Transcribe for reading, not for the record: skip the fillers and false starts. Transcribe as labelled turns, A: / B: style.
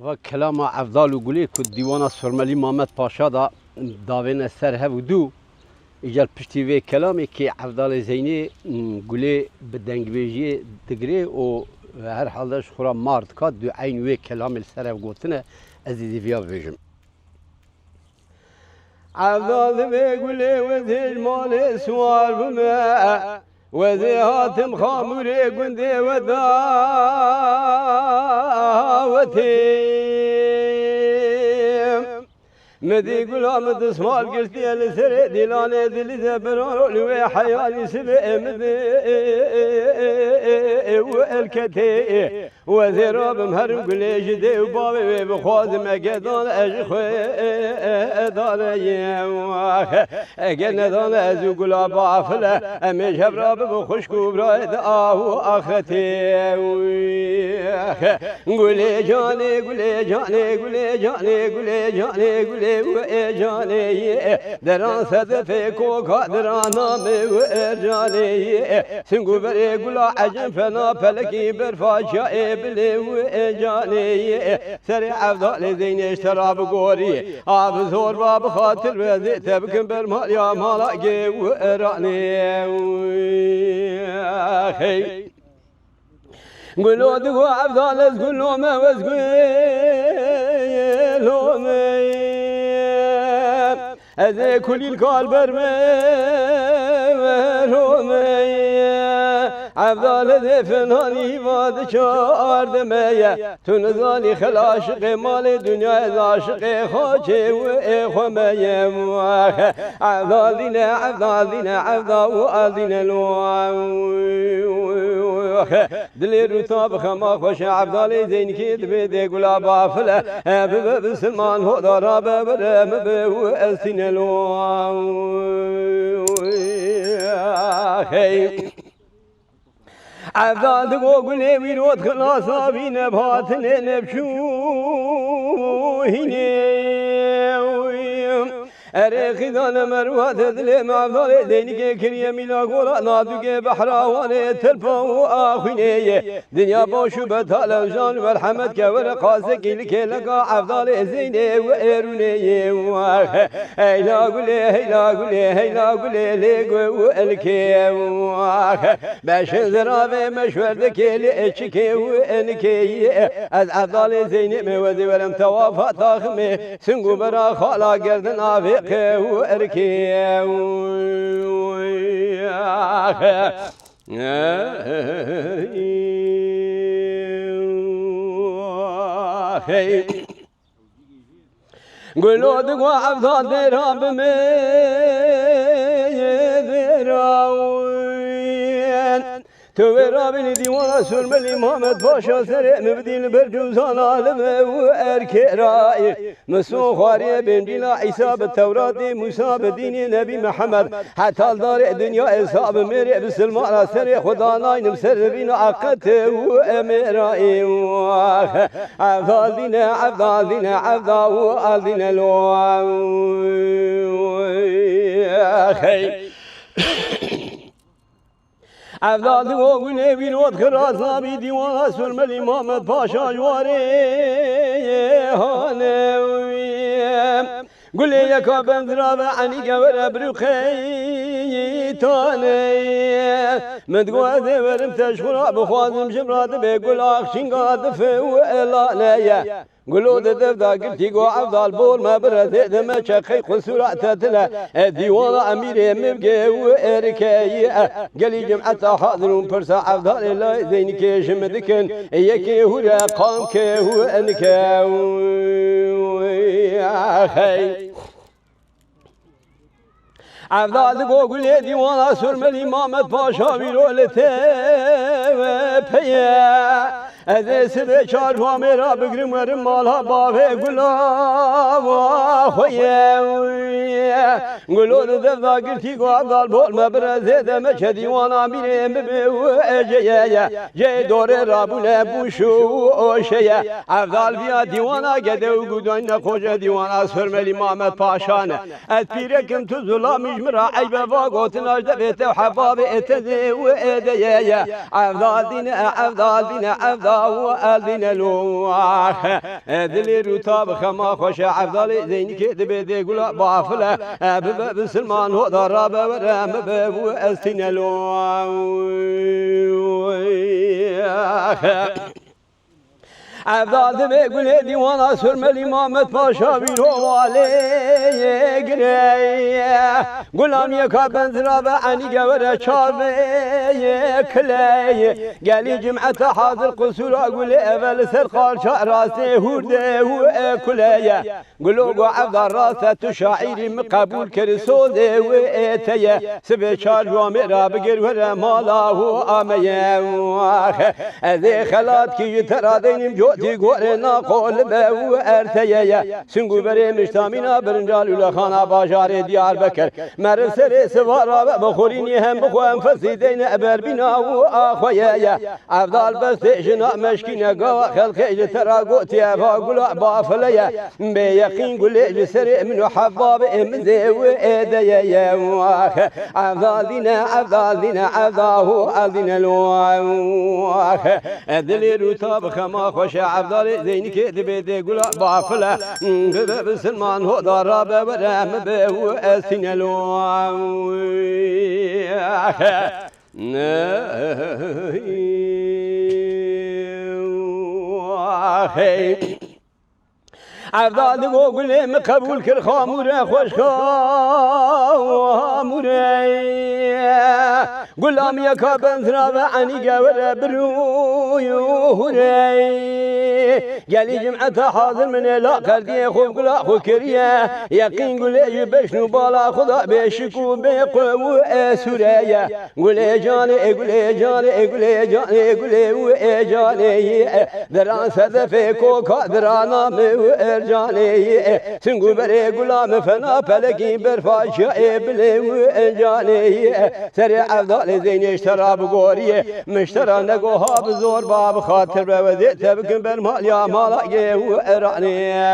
A: و کلام افضل و گلی که دیوان سرملی محمد پاشا دا داوین سر هفدو ایجال پشتی و کلامی که افضل زینی گلی به دنگویجی دگری و هر حالش خورا مارد کات دو عین و کلام سر هف گوتنه از دیویا بیجم افضل و گلی و زیج مال سوار بمه وذي هاتم خاموري قندي وداوتي مدي قلام تسمال قلتي لسري ديلاني دلي زبران لوي حياني سبئ مدي والكتي وذي راب مهرم قلي جدي وبابي بخوازم اقدان اجخوي داري قلنا دان ازو قلا بافله امي شبراب بخشكو برايد آهو اخرتي قلي جاني قلي جاني قلي جاني قلي جاني قلي وإجاني دران صدفي كوكا درانا مي وإجاني سنقو بري قلا عجم فنا فلكي برفاشا بلي وإجاني سريع أفضل زين اشترى بقوري آب زور باب خاطر وزي تبكن برمال يا مالاقي وإراني قلو دقو أفضل اسقلو ما واسقلو مي أذي كل الكال برمي عبدال ذي فناني واد شار دمية تنزاني خلاشق مال دنيا زاشق خوشي وإخومي عبدال دينا عبدال دينا عبدال دينا دلي رتاب خما خوش عبدال زين كيد بيدي قلا بافله بسلمان هو دارا ببرم بوأسين عبدال دقوقني ويروت خلاصا بينا بهاتني نبشوهيني أريخي دانا مروات ذلي معفضل دينك كريا ميلا قولا نادوك بحراواني تلفا وآخيني دنيا باشو بطال وجان والحمد كورقاسك لكي لقا عفضل زيني وإيروني هيلا قولي هيلا قولي هيلا قولي ليقو والكي باشن ذرابي مشور ذكي لإشكي وإنكي از عفضل زيني موذي ولم توافا تاخمي سنقو برا خالا قردن آفي وأركي قلوا دقوا عبدال ديرها بمدراوين تويرا بني ديوان سلملي محمد باشا سرع مبدين برجوزان عالم وأركي رائي مسو خواري بن جيلا عيسى بالتوراة موسى بدين نبي محمد حتى الدار دنيا إصاب مرع بسلمان سرع خدا ناين مسر بينا عقد وأمرائي عبدال دينا عبدال دينا عبدال دينا لو عبدال دقوقني ويروت خراسا بي ديوان سلملي محمد باشا جواري هانوي قولي يكا بندرا بعني قورا بروخي تاني مدقوا ذي ورم تشخرا بخوازم جمرات بيقول اخشين قادف وإلاني قلوا دف دا قلتي قو عبدال بول ما برد دم شقي قصورة تتلا ديوان أمير مبقى وإركي قلي جمعة حاضرون برسا عبدال الله زينك شمدكن يكي هورا قامك وأنك عبدال قوقل ديوان سرملي محمد باشا بيرولته بيا از سبه چار فامیرا بگرم ورم مالها بافه گلا خویه گلو دفتا گرتی کو عبدال بول مبرزه دمه چه دیوانا میرم به اجیه جه دوره رابونه بوشو اوشیه عبدال بیا دیوانا گده و گودان نخوشه دیوانا سرملی محمد پاشانه ات پیرکم تو ظلامیش مرا عیبه واقعتن اجده بیته و حباب اتده و ادیه عبدال دینه عبدال دینه عبدال عذا والدين الواخ دلي رتاب خما خوش عبدالي زيني كده بيدي قولا بافله بباب سلمان هو ضرب ورم بابو استين الواخ عبدال بيقول ديوانا سرملي مامت باشا بيرو عليه قري قلام يكا بنزراب عني قورة شابي كلي قالي جمعة حاضر قصور أقول أبل سرقال شعراسي هورده وكلي قلوقو عبدال راسة تشاعيري مقبول كرسوده وإتي سبي شار وامرا بقر ورا ماله آميه أذي خلات كي ترادين جو تی گورنا قول به و ارتیه سنگو بری مشتامینا برنجال لخانا باجار دیار بکر مرسر سوارا بخورینی هم بخوام فسیدین ابر بنا و آخویه عبدال بس جنا مشکین گا خلق ترا گوتی افا گلا بافلیه به یقین گل جسر من حباب امزه و ادیه عبدال دین عبداه دین الواح دلی روتاب خما خوش عبدال زيني كده بيدي قولا بافله بباب سلمان هو ضرب ورم بهو اسين عبدال وقول مقبول كل خامورة خوش خامورة قلام يا كابن ثراب عني قورة برويوري قالي جمعة حاضر من لا قردي خوب قلا خو كريا يقين قولي بشنو بالا خدا بشكو بقو سوريا قولي جاني قولي جاني قولي جاني قولي جاني دران سدفي كوكا درانا جاني سنگو بري غلام فنا پلكي برفاشا بلي جاني سري عبدال زين اشترى بغوري مشترى نقوها بزور باب خاطر بوزي تبكن بالمال يا مالا وراني